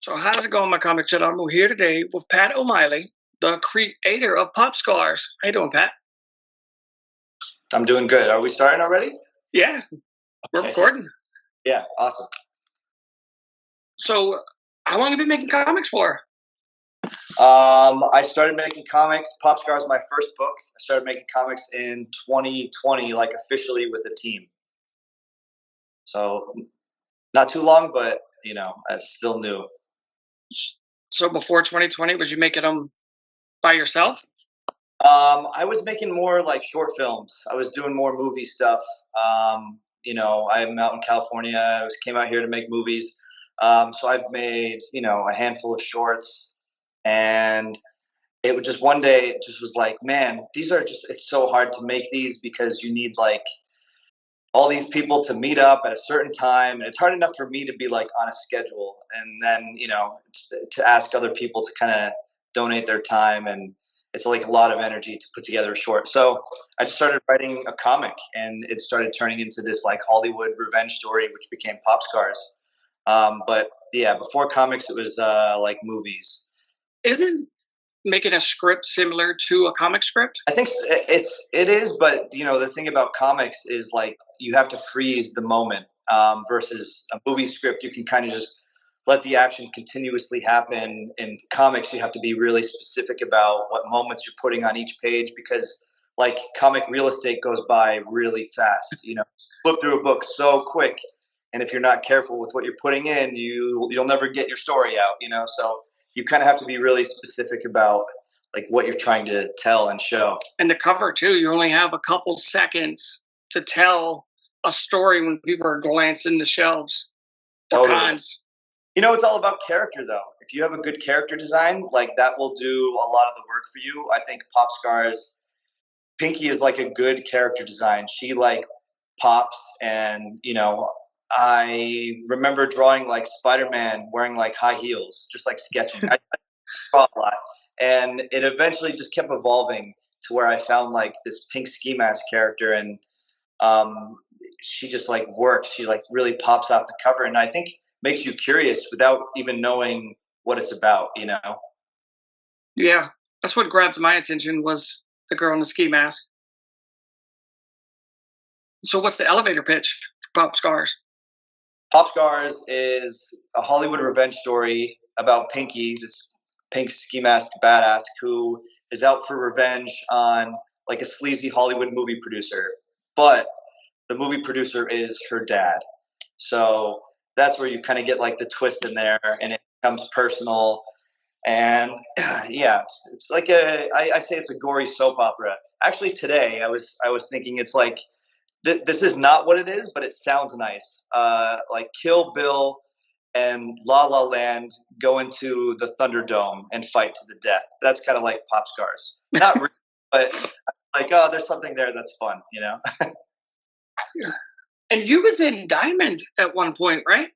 So how's it going, my comic chat? I'm here today with Pat O'Malley, the creator of Pop Scars. How you doing, Pat? I'm doing good. Are we starting already? Yeah, we're Okay. recording. Yeah, awesome. So how long have you been making comics for? I started making comics. Pop Scar is my first book. I started making comics in 2020, like officially with a team. So not too long, but still new. So before 2020, was you making them by yourself? I was making more like short films. I was doing more movie stuff. I'm out in California. Came out here to make movies. So I've made a handful of shorts, and it would just one day it just was like, man, these are just it's so hard to make these because you need like all these people to meet up at a certain time, and it's hard enough for me to be like on a schedule, and then to ask other people to kind of donate their time, and it's like a lot of energy to put together a short. So I just started writing a comic, and it started turning into this like Hollywood revenge story, which became Pop Scars. But yeah, before comics it was like movies. Isn't making a script similar to a comic script? I think it is, but the thing about comics is like you have to freeze the moment, versus a movie script. You can kind of just let the action continuously happen. In comics, you have to be really specific about what moments you're putting on each page because like comic real estate goes by really fast. Flip through a book so quick, and if you're not careful with what you're putting in, you'll never get your story out. So you kind of have to be really specific about like what you're trying to tell and show. And the cover too. You only have a couple seconds to tell a story when people are glancing the shelves for Totally. cons. It's all about character though. If you have a good character design, like that will do a lot of the work for you. I think Pop Scars Pinky is like a good character design. She like pops, and I remember drawing like Spider-Man wearing like high heels, just like sketching. I draw a lot. And it eventually just kept evolving to where I found like this pink ski mask character, and um, she just like works. She like really pops off the cover, and I think makes you curious without even knowing what it's about. Yeah, that's what grabbed my attention was the girl in the ski mask. So what's the elevator pitch for Pop Scars? Pop Scars is a Hollywood revenge story about Pinky, this pink ski mask badass who is out for revenge on like a sleazy Hollywood movie producer, but the movie producer is her dad. So that's where you kind of get like the twist in there, and it becomes personal. And yeah, it's like I say it's a gory soap opera. Actually, today I was thinking it's like this is not what it is, but it sounds nice. Like Kill Bill and La La Land go into the Thunderdome and fight to the death. That's kind of like Pop Scars. Not really, but like, oh, there's something there that's fun. And you was in Diamond at one point, right?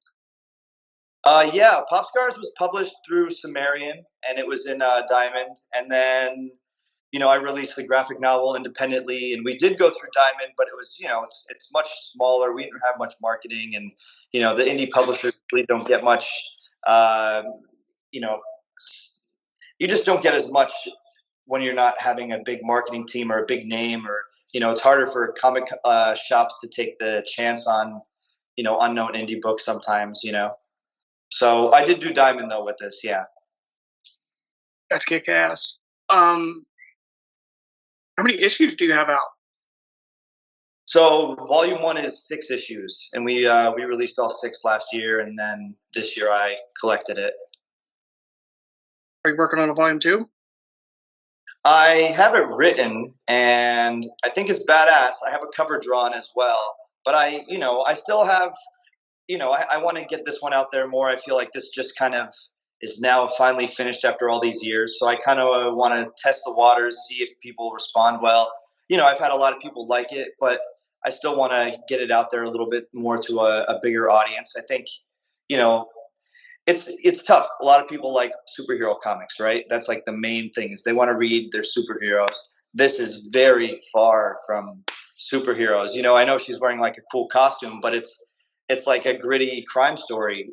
Yeah, Pop Scars was published through Sumerian, and it was in Diamond. And then, I released the graphic novel independently, and we did go through Diamond, but it was, it's much smaller. We didn't have much marketing, and the indie publishers really don't get much. Uh, you know, you just don't get as much when you're not having a big marketing team or a big name, or it's harder for comic shops to take the chance on unknown indie books sometimes. So I did do Diamond though with this, yeah. That's kick ass. How many issues do you have out? So volume one is 6 issues, and we released all six last year, and then this year I collected it. Are you working on a volume two? I have it written, and I think it's badass. I have a cover drawn as well, but I still have, I want to get this one out there more. I feel like this just kind of is now finally finished after all these years. So I kind of want to test the waters, see if people respond well. I've had a lot of people like it, but I still want to get it out there a little bit more to a bigger audience. I think, you know, it's tough. A lot of people like superhero comics, right? That's like the main thing is they want to read their superheroes. This is very far from superheroes. I know she's wearing like a cool costume, but it's like a gritty crime story.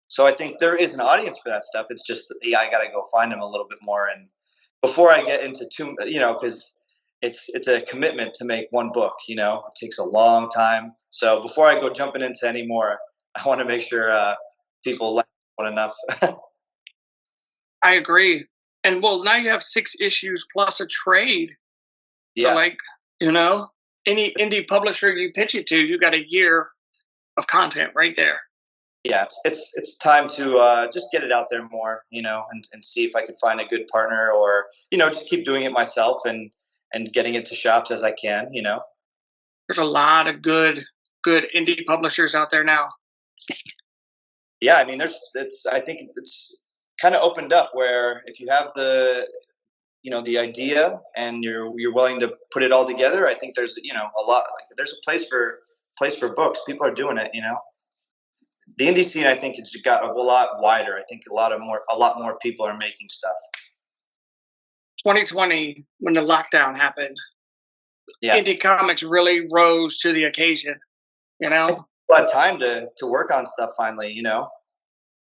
So I think there is an audience for that stuff. It's just, yeah, I got to go find them a little bit more. And before I get into because it's a commitment to make one book. It takes a long time. So before I go jumping into any more, I want to make sure people like one enough. I agree. And well, now you have 6 issues plus a trade. So Yeah, like, any indie publisher you pitch it to, you got a year of content right there. yeah. It's time to just get it out there more, and see if I can find a good partner, or just keep doing it myself and getting it to shops as I can. There's a lot of good indie publishers out there now. Yeah, I mean, I think it's kind of opened up where if you have the idea and you're willing to put it all together, I think there's a lot, like there's a place for books. People are doing it. The indie scene, I think, it's got a lot wider. I think a lot more people are making stuff. 2020, when the lockdown happened, Yeah, indie comics really rose to the occasion. a lot of time to work on stuff finally.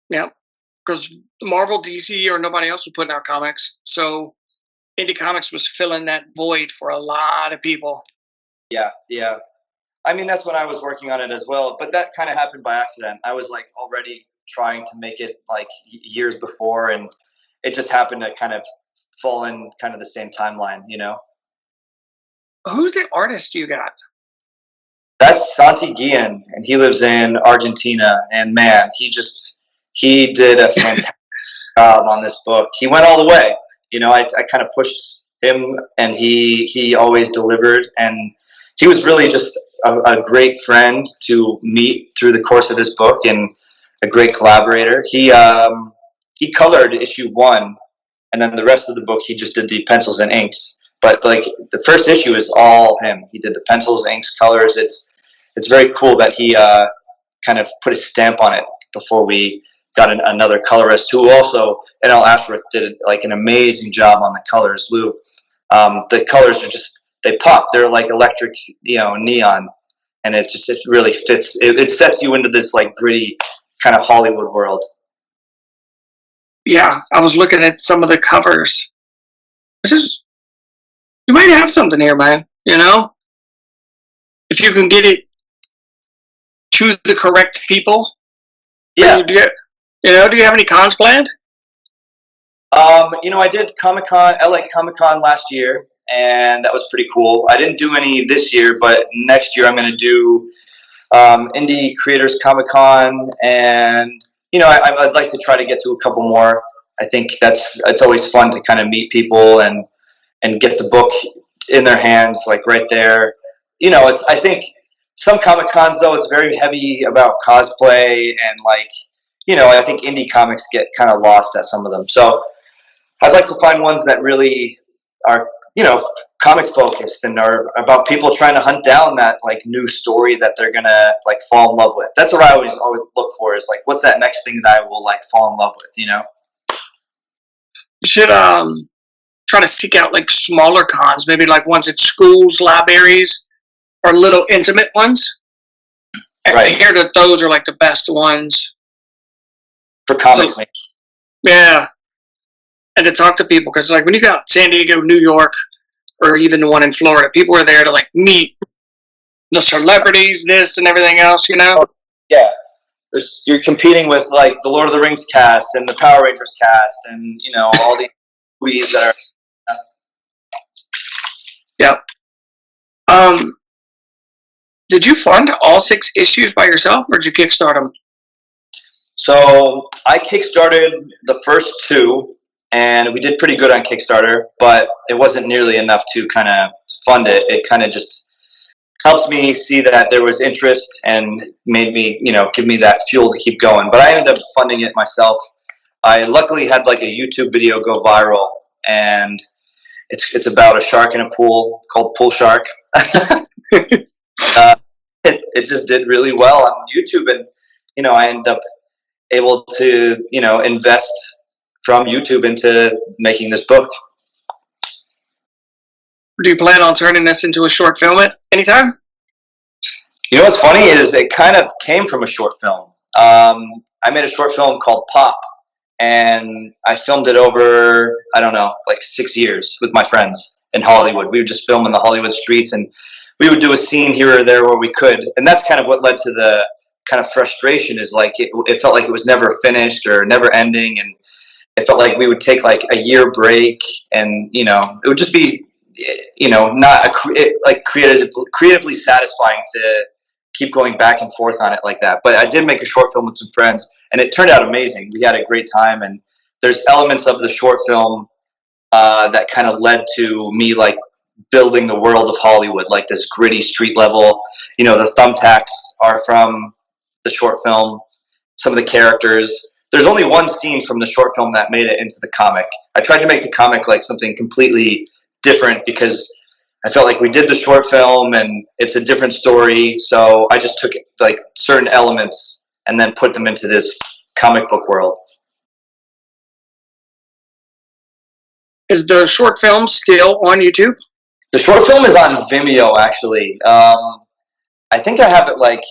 Yeah, because Marvel, DC, or nobody else was putting out comics, so indie comics was filling that void for a lot of people. Yeah, yeah. I mean, that's when I was working on it as well, but that kind of happened by accident. I was like already trying to make it like years before, and it just happened to kind of fall in kind of the same timeline. Who's the artist you got? That's Santi Guillen, and he lives in Argentina. And man, he did a fantastic job on this book. He went all the way. I kind of pushed him, and he always delivered. And he was really just a great friend to meet through the course of this book, and a great collaborator. He colored issue 1, and then the rest of the book he just did the pencils and inks. But like the first issue is all him. He did the pencils, inks, colors. It's very cool that he kind of put his stamp on it before we got another colorist who also, N.L. Ashworth, did like an amazing job on the colors. Lou, the colors are just, they pop. They're like electric, neon, and it really fits. It sets you into this like gritty kind of Hollywood world. Yeah, I was looking at some of the covers. You might have something here, man. If you can get it to the correct people. Yeah. Do you have any cons planned? I did LA Comic-Con last year, and that was pretty cool. I didn't do any this year, but next year I'm going to do Indie Creators Comic-Con, and I'd like to try to get to a couple more. I think it's always fun to kind of meet people and get the book in their hands, like right there. I think some Comic Cons though, it's very heavy about cosplay, and like I think indie comics get kind of lost at some of them. So I'd like to find ones that really are comic focused and are about people trying to hunt down that like new story that they're gonna like fall in love with. That's what I always look for, is like, what's that next thing that I will like fall in love with. You should try to seek out like smaller cons, maybe like ones at schools, libraries, or little intimate ones. Right. I hear that those are like the best ones for comics. So, yeah, and to talk to people, because like when you got San Diego, New York, or even the one in Florida, people are there to like meet the celebrities, this and everything else. Yeah. You're competing with like the Lord of the Rings cast and the Power Rangers cast, and all these movies that are. Yep. Did you fund all 6 issues by yourself, or did you kickstart them? So I kickstarted the first 2, and we did pretty good on Kickstarter, but it wasn't nearly enough to kind of fund it. It kind of just helped me see that there was interest and made me, give me that fuel to keep going. But I ended up funding it myself. I luckily had like a YouTube video go viral, and it's about a shark in a pool called Pool Shark. It just did really well on YouTube, and I ended up able to invest from YouTube into making this book. Do you plan on turning this into a short film at any time? What's funny is it kind of came from a short film. I made a short film called Pop, and I filmed it over, I don't know, like 6 years with my friends in Hollywood. We would just film in the Hollywood streets, and we would do a scene here or there where we could. And that's kind of what led to the kind of frustration, is like it felt like it was never finished or never ending, and it felt like we would take like a year break, and it would just be not like creatively satisfying to keep going back and forth on it like that. But I did make a short film with some friends, and it turned out amazing. We had a great time, and there's elements of the short film that kind of led to me like building the world of Hollywood, like this gritty street level. The thumbtacks are from the short film. Some of the characters. There's only one scene from the short film that made it into the comic. I tried to make the comic like something completely different because I felt like we did the short film and it's a different story. So I just took like certain elements and then put them into this comic book world. Is the short film still on YouTube? The short film is on Vimeo, actually. I think I have it like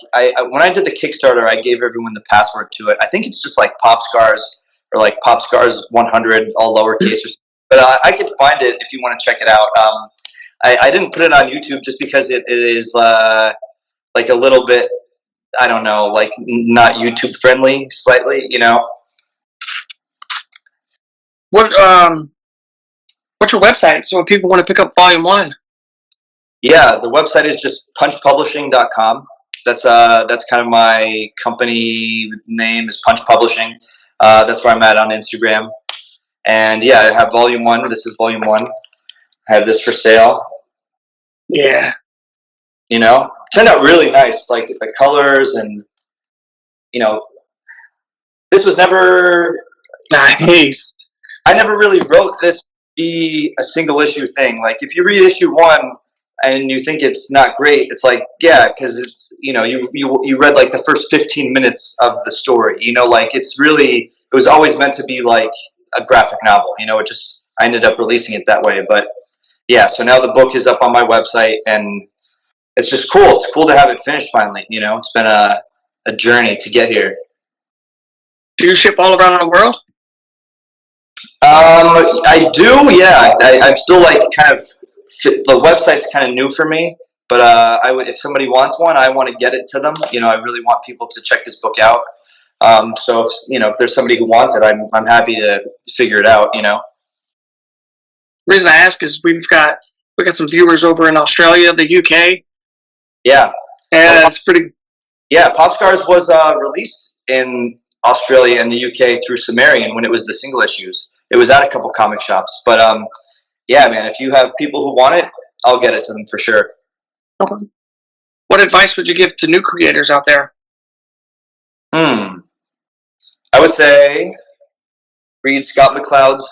when I did the Kickstarter, I gave everyone the password to it. I think it's just like Pop Scars or like Pop Scars 100, all lowercase. But I could find it if you want to check it out. I didn't put it on YouTube just because it is like a little bit, I don't know, like not YouTube friendly, slightly. What's your website so if people want to pick up Volume 1? Yeah, the website is just punchpublishing.com. That's kind of my company name is Punch Publishing. That's where I'm at on Instagram. And yeah, I have Volume 1. This is Volume 1. I have this for sale. Yeah. Turned out really nice. Like the colors and, this was never... Nice. I never really wrote this to be a single issue thing. Like if you read issue 1, and you think it's not great, it's like, yeah, because it's, you read like the first 15 minutes of the story, like it was always meant to be like a graphic novel, I ended up releasing it that way. But yeah, so now the book is up on my website, and it's just cool. It's cool to have it finished finally, it's been a journey to get here. Do you ship all around the world? I do, yeah. I'm still like kind of, the website's kind of new for me, but if somebody wants one, I want to get it to them. I really want people to check this book out. So if there's somebody who wants it, I'm happy to figure it out. The reason I ask is we got some viewers over in Australia, the UK. Yeah, and it's pretty. Yeah, Pop Scars was released in Australia and the UK through Sumerian when it was the single issues. It was at a couple comic shops, but yeah, man, if you have people who want it, I'll get it to them for sure. Okay. What advice would you give to new creators out there? I would say read Scott McCloud's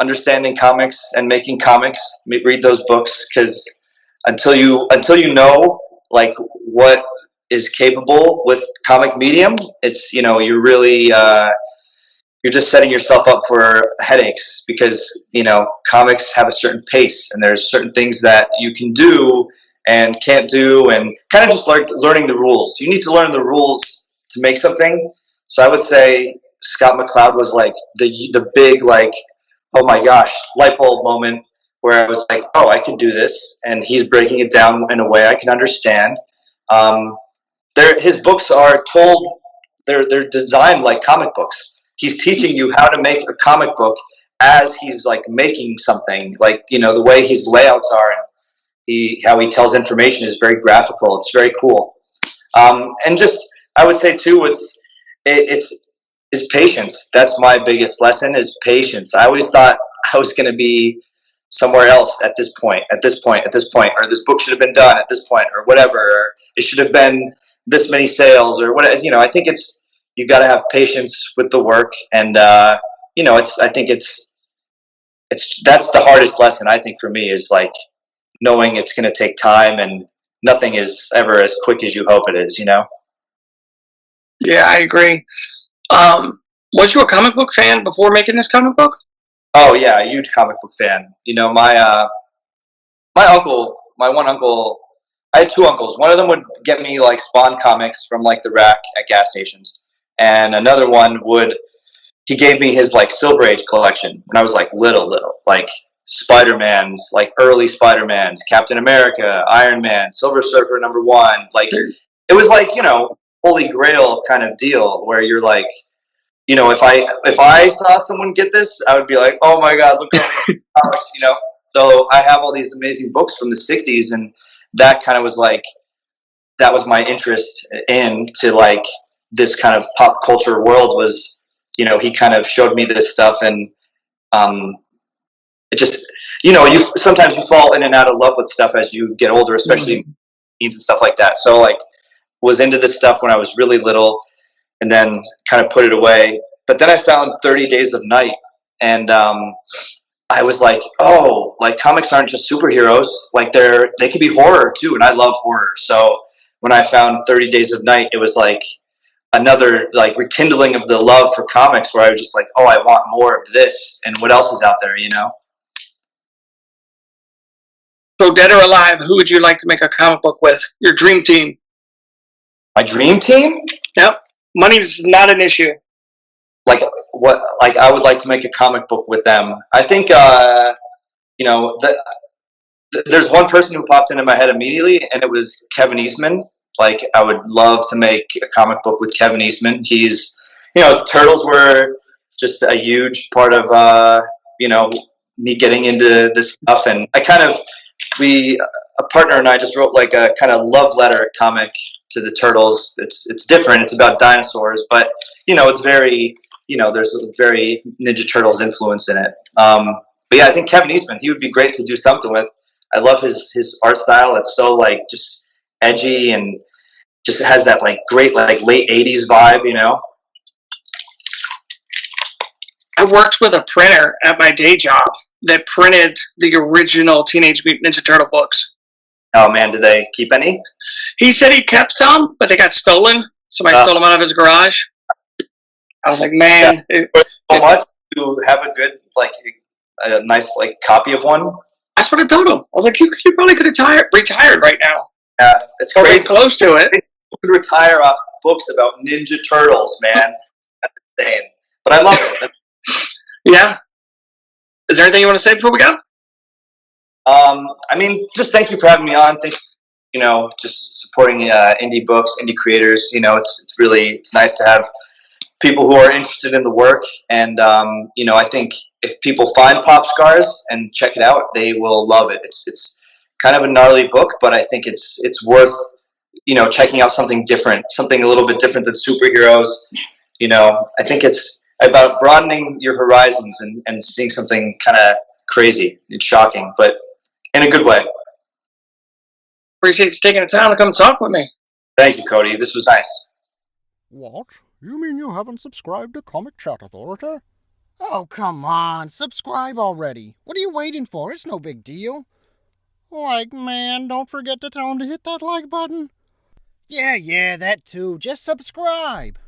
Understanding Comics and Making Comics. Read those books, because until you know like what is capable with comic medium, it's you're really you're just setting yourself up for headaches, because comics have a certain pace, and there's certain things that you can do and can't do, and kind of just like learning the rules. You need to learn the rules to make something. So I would say Scott McCloud was like the big, like, oh my gosh, light bulb moment, where I was like, oh, I can do this, and he's breaking it down in a way I can understand. His books are told, they're designed like comic books. He's teaching you how to make a comic book as he's like making something. Like, the way his layouts are, and how he tells information is very graphical. It's very cool. And just, I would say too, it's patience. That's my biggest lesson, is patience. I always thought I was going to be somewhere else at this point, or this book should have been done at this point, or whatever, or it should have been this many sales, or whatever. I think you got to have patience with the work, and I think it's that's the hardest lesson, I think, for me, is like knowing it's going to take time, and nothing is ever as quick as you hope it is. Yeah, I agree. Was you a comic book fan before making this comic book? Oh yeah, a huge comic book fan. My one uncle, I had two uncles. One of them would get me like Spawn comics from like the rack at gas stations, and another one he gave me his like Silver Age collection when I was like little, like Spider-Man's, like early Spider-Man's, Captain America, Iron Man, Silver Surfer #1. Like it was like, holy grail kind of deal where you're like, if I saw someone get this, I would be like, oh my God, look at comics, So I have all these amazing books from the 60s, and that kind of was like, that was my interest into like this kind of pop culture world was, he kind of showed me this stuff, and it just, you sometimes you fall in and out of love with stuff as you get older, especially teens and stuff like that. So like was into this stuff when I was really little, and then kind of put it away. But then I found 30 Days of Night, and I was like, oh, like comics aren't just superheroes. Like they can be horror too, and I love horror. So when I found 30 Days of Night, it was like another like rekindling of the love for comics, where I was just like, oh, I want more of this, and what else is out there, So, dead or alive, who would you like to make a comic book with? Your dream team. My dream team? Yep. Money's not an issue. Like what? Like I would like to make a comic book with them. I think there's one person who popped into my head immediately, and it was Kevin Eastman. Like I would love to make a comic book with Kevin Eastman. He's, the Turtles were just a huge part of me getting into this stuff, and a partner and I just wrote like a kind of love letter comic to the Turtles. It's different. It's about dinosaurs, but it's very, there's a very Ninja Turtles influence in it. But yeah, I think Kevin Eastman, he would be great to do something with. I love his art style. It's so like just edgy, and just has that like great like late 80s vibe, I worked with a printer at my day job that printed the original Teenage Mutant Ninja Turtle books. Oh man, did they keep any? He said he kept some, but they got stolen. Somebody stole them out of his garage. I was like, man. Yeah. So much to have a good, like, a nice, like, copy of one? That's what I told him. I was like, you probably could have retired right now. Yeah, it's crazy. Close to it. You could retire off books about Ninja Turtles, man. That's insane. But I love it. Yeah. Is there anything you want to say before we go? I mean, just thank you for having me on. Thank you, just supporting indie books, indie creators. It's nice to have people who are interested in the work, and I think if people find Pop Scars and check it out, they will love it. It's kind of a gnarly book, but I think it's worth checking out something different, something a little bit different than superheroes. I think it's about broadening your horizons and seeing something kind of crazy and shocking, but in a good way. Appreciate you taking the time to come talk with me. Thank you, Cody. This was nice. What? You mean you haven't subscribed to Comicchatauthority? Oh, come on. Subscribe already. What are you waiting for? It's no big deal. Like, man, don't forget to tell him to hit that like button. Yeah, that too. Just subscribe.